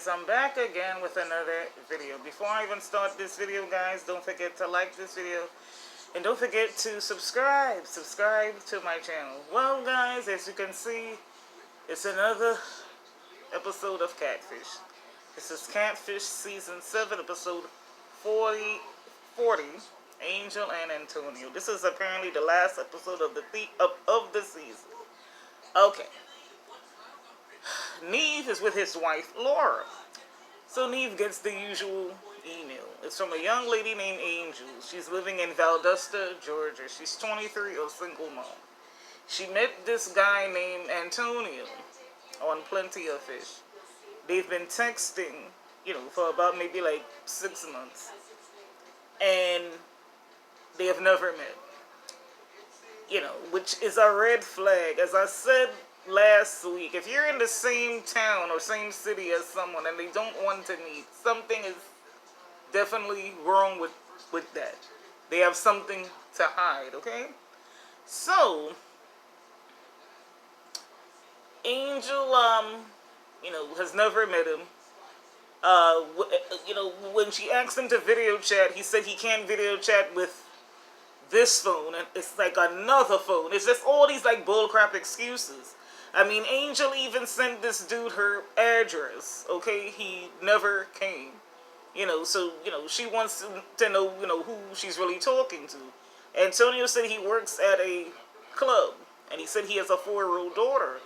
guys, I'm back again with another video. Before I even start this video, guys, don't forget to like this video and don't forget to subscribe to my channel. Well, guys, as you can see, it's another episode of Catfish. This is Catfish season 7, episode 40, Angel and Antonio. This is apparently the last episode of the season. Okay. Neve is with his wife, Laura. So Neve gets the usual email. It's from a young lady named Angel. She's living in Valdosta, Georgia. She's 23, a single mom. She met this guy named Antonio on Plenty of Fish. They've been texting, for about maybe like 6 months. And they have never met. Which is a red flag. As I said last week, if you're in the same town or same city as someone and they don't want to meet, something is definitely wrong with that. They have something to hide, okay? So, Angel, has never met him. When she asked him to video chat, he said he can't video chat with this phone, and it's like another phone. It's just all these like bullcrap excuses. I mean, Angel even sent this dude her address, okay? He never came. So, she wants to know, who she's really talking to. Antonio said he works at a club, and he said he has a 4-year-old daughter.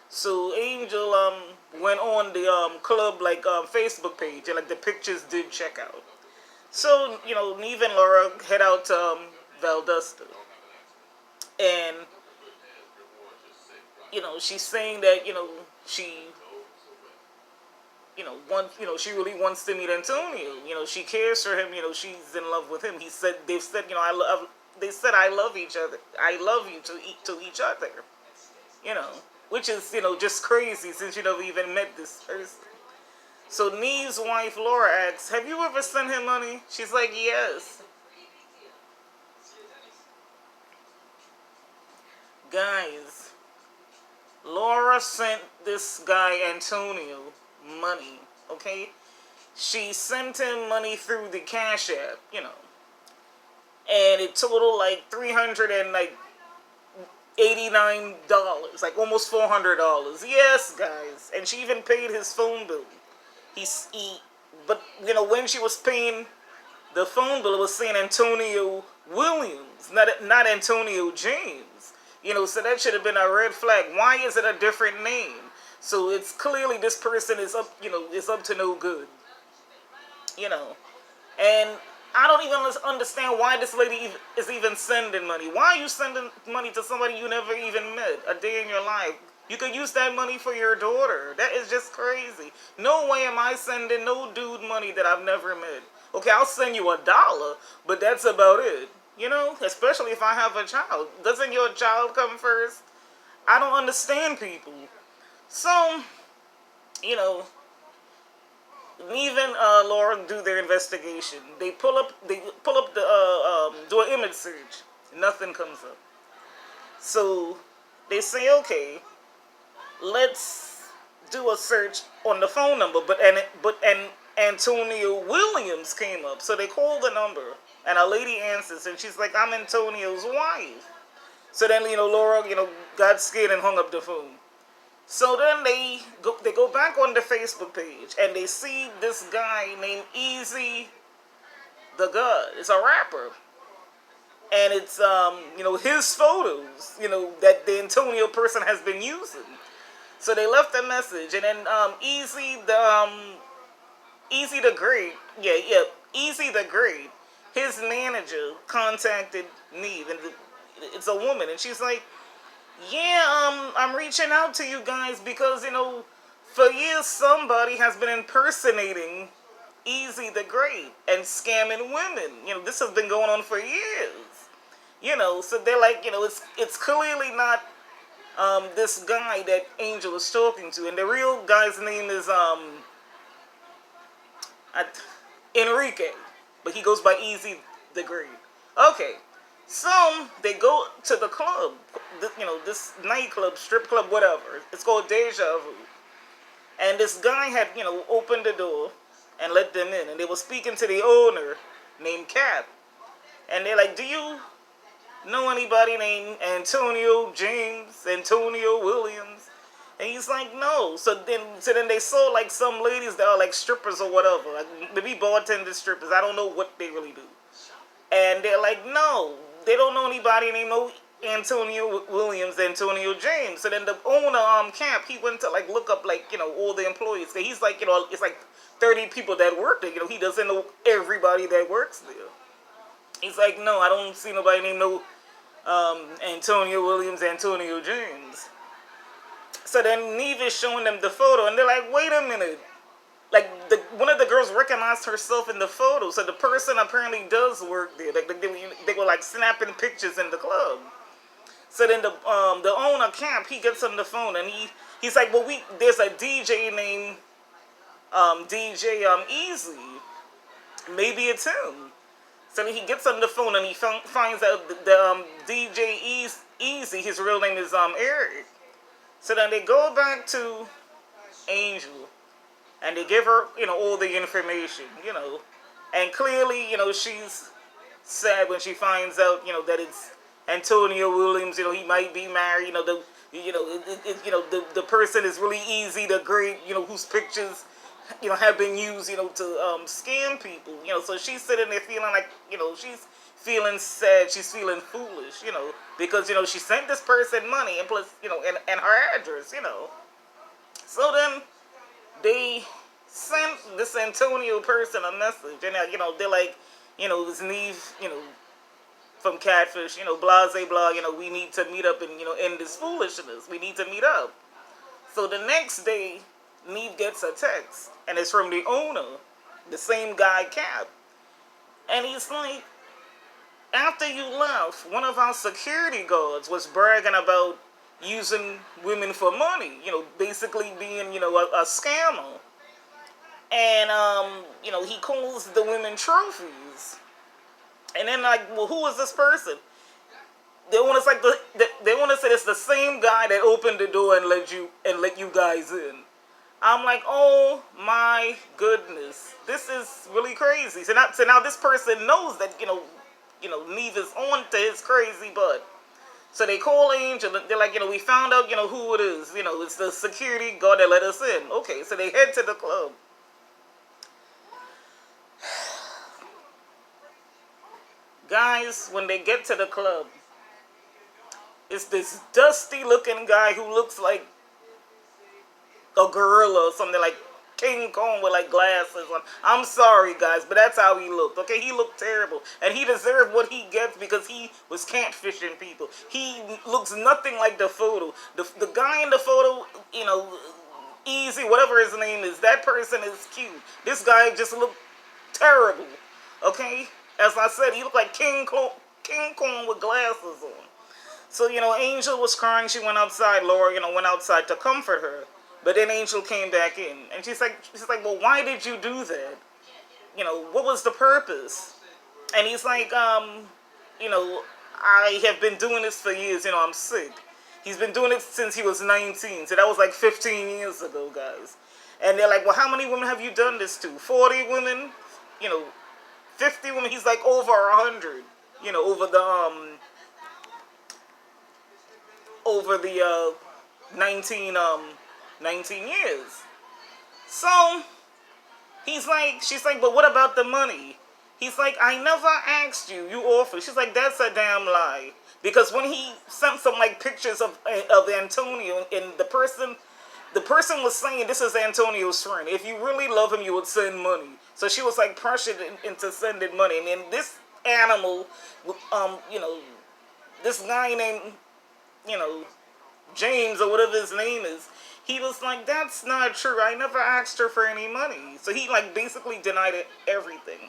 So Angel went on the club Facebook page, and the pictures did check out. So, Neve and Laura head out to Valdosta. And she's saying that, she really wants to meet Antonio. She cares for him. She's in love with him. They've said, they said I love each other. I love you to each other. Which is, just crazy since you never even met this person. So Neve's wife, Laura, asks, have you ever sent him money? She's like, yes. Guys, Laura sent this guy Antonio money, okay? She sent him money through the Cash App, and it totaled like $389, like almost $400. Yes, guys, and she even paid his phone bill. But when she was paying the phone bill, it was saying Antonio Williams, not Antonio James. So that should have been a red flag. Why is it a different name? So it's clearly this person is up, is up to no good. And I don't even understand why this lady is even sending money. Why are you sending money to somebody you never even met a day in your life? You could use that money for your daughter. That is just crazy. No way am I sending no dude money that I've never met. Okay, I'll send you $1, but that's about it. Especially if I have a child. Doesn't your child come first? I don't understand people. So, Neve and Laura do their investigation. They pull up the do an image search. Nothing comes up. So they say, okay, let's do a search on the phone number. But Antonio Williams came up. So they call the number, and a lady answers, and she's like, I'm Antonio's wife. So then, Laura, got scared and hung up the phone. So then they go back on the Facebook page, and they see this guy named Easy the God. It's a rapper. And it's, his photos, that the Antonio person has been using. So they left a message, and then Easy the Great, Easy the Great, his manager contacted Neve, and it's a woman, and she's like, yeah, I'm reaching out to you guys because, for years somebody has been impersonating Easy the Great and scamming women. This has been going on for years. So they're like, it's clearly not this guy that Angel is talking to, and the real guy's name is Enrique, but he goes by Easy the Great. Okay, so they go to the club, this nightclub, strip club, whatever. It's called Deja Vu. And this guy had, opened the door and let them in. And they were speaking to the owner named Cap. And they're like, do you know anybody named Antonio James, Antonio Williams? And he's like, no. So then they saw like some ladies that are like strippers or whatever. Like maybe bartender strippers. I don't know what they really do. And they're like, no, they don't know anybody named no Antonio Williams, Antonio James. So then the owner, Camp, he went to like look up like, all the employees. So he's like, it's like 30 people that work there. He doesn't know everybody that works there. He's like, no, I don't see nobody named no Antonio Williams, Antonio James. So then Neve is showing them the photo, and they're like, wait a minute. Like, one of the girls recognized herself in the photo, so the person apparently does work there. They were like snapping pictures in the club. So then the owner, Camp, he gets on the phone, and he's like, well, there's a DJ named DJ Easy. Maybe it's him. So then he gets on the phone, and he finds out the DJ Easy, his real name is Eric. So then they go back to Angel, and they give her, all the information, And clearly, she's sad when she finds out, that it's Antonio Williams. He might be married. The person is really easy to grade. Whose pictures, have been used, to scam people. So she's sitting there feeling like, she's feeling sad. She's feeling foolish. Because she sent this person money and plus, and her address. So then they sent this Antonio person a message, and they're like, this Neve, from Catfish, blase blah, we need to meet up and end this foolishness. We need to meet up. So the next day, Neve gets a text, and it's from the owner, the same guy, Cap, and he's like, after you left, one of our security guards was bragging about using women for money, basically being, a scammer. And, he calls the women trophies. And then, like, well, who is this person? They want to say it's the same guy that opened the door and let you guys in. I'm like, oh my goodness, this is really crazy. So now this person knows that Neve is on to his crazy butt. So they call Angel. They're like, we found out who it is. It's the security guard that let us in. Okay, so they head to the club. Guys, when they get to the club, it's this dusty looking guy who looks like a gorilla or something, like King Kong with like glasses on. I'm sorry guys, but that's how he looked. Okay, he looked terrible, and he deserved what he gets because he was catfishing people. He looks nothing like the photo. The guy in the photo, Easy, whatever his name is, that person is cute. This guy just looked terrible. Okay, as I said, he looked like King Kong with glasses on. So Angel was crying. She went outside. Laura went outside to comfort her. But then Angel came back in, and she's like, well, why did you do that? What was the purpose? And he's like, I have been doing this for years. I'm sick. He's been doing it since he was 19, so that was like 15 years ago, guys. And they're like, well, how many women have you done this to? 40 women? 50 women? He's like over 100. Over the 19 years. So she's like, but what about the money? He's like, I never asked you. You offered. She's like, that's a damn lie. Because when he sent some like pictures of Antonio, and the person was saying, this is Antonio's friend. If you really love him, you would send money. So she was like pressured into sending money. And then this animal, this guy named, James or whatever his name is, he was like, that's not true. I never asked her for any money. So he like basically denied everything.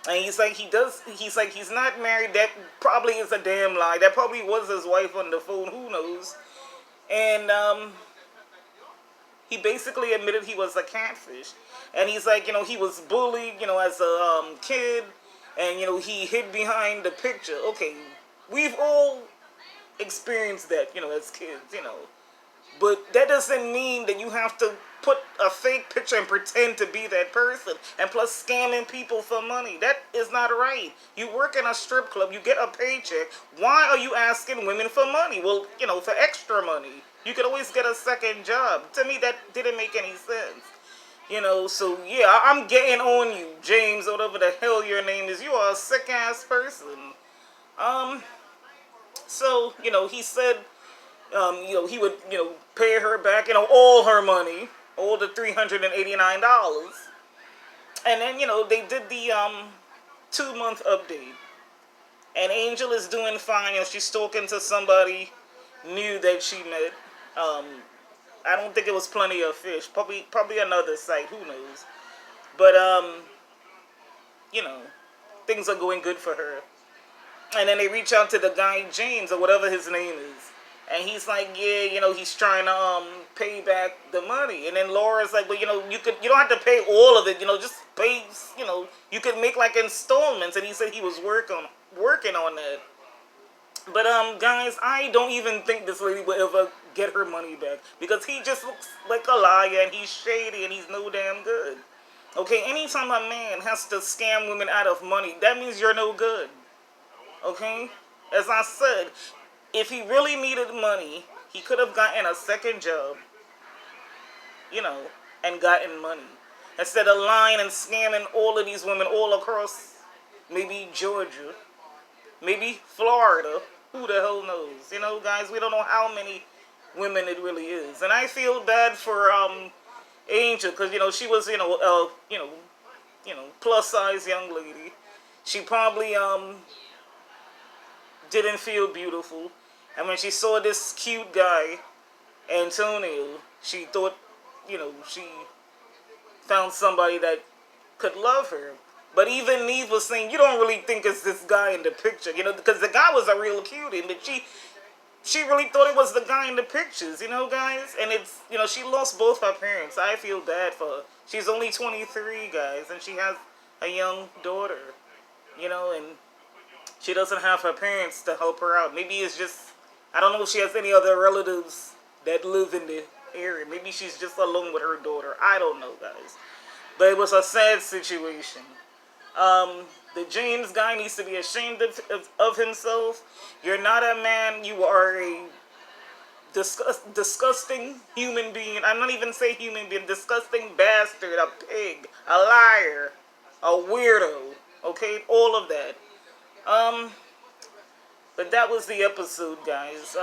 And he's like, he's not married. That probably is a damn lie. That probably was his wife on the phone. Who knows? And he basically admitted he was a catfish. And he's like, he was bullied, as a kid. And, he hid behind the picture. Okay, we've all experienced that, as kids, But that doesn't mean that you have to put a fake picture and pretend to be that person, and plus scamming people for money. That is not right. You work in a strip club, you get a paycheck. Why are you asking women for money? Well, for extra money. You could always get a second job. To me, that didn't make any sense. So yeah, I'm getting on you, James, whatever the hell your name is. You are a sick ass person. Um, he said, he would, pay her back, all her money, all the $389. And then, they did the 2 month update. And Angel is doing fine. She's talking to somebody new that she met. I don't think it was Plenty of Fish. Probably another site. Who knows? But you know, things are going good for her. And then they reach out to the guy James or whatever his name is, and he's like, yeah, he's trying to pay back the money. And then Laura's like, well, you don't have to pay all of it. Just pay. You could make like installments. And he said he was working on that. But guys, I don't even think this lady will ever get her money back, because he just looks like a liar, and he's shady, and he's no damn good. Okay, anytime a man has to scam women out of money, that means you're no good. Okay? As I said, if he really needed money, he could have gotten a second job, and gotten money. Instead of lying and scamming all of these women all across maybe Georgia, maybe Florida. Who the hell knows? Guys, we don't know how many women it really is. And I feel bad for Angel, because she was plus size young lady. She probably didn't feel beautiful, and when she saw this cute guy Antonio, she thought she found somebody that could love her. But even Neve was saying, you don't really think it's this guy in the picture, because the guy was a real cutie, but she really thought it was the guy in the pictures, guys. And it's, she lost both her parents. I feel bad for her. She's only 23, guys, and she has a young daughter, and she doesn't have her parents to help her out. Maybe it's just, I don't know if she has any other relatives that live in the area. Maybe she's just alone with her daughter. I don't know, guys. But it was a sad situation. The James guy needs to be ashamed of himself. You're not a man. You are a disgusting human being. I'm not even saying human being. Disgusting bastard. A pig. A liar. A weirdo. Okay? All of that. But that was the episode, guys.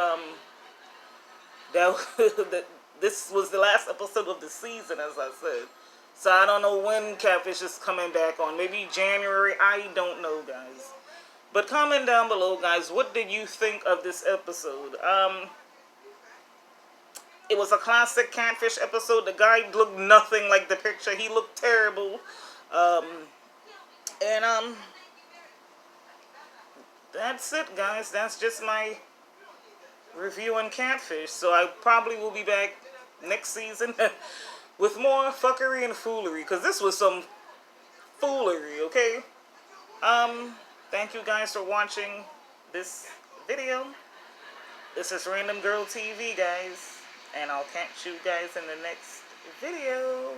This was the last episode of the season, as I said. So I don't know when Catfish is coming back on. Maybe January. I don't know, guys. But comment down below, guys. What did you think of this episode? It was a classic Catfish episode. The guy looked nothing like the picture. He looked terrible. That's it, guys. That's just my review on Catfish. So I probably will be back next season with more fuckery and foolery, because this was some foolery, okay? Thank you guys for watching this video. This is Random Girl TV, guys, and I'll catch you guys in the next video.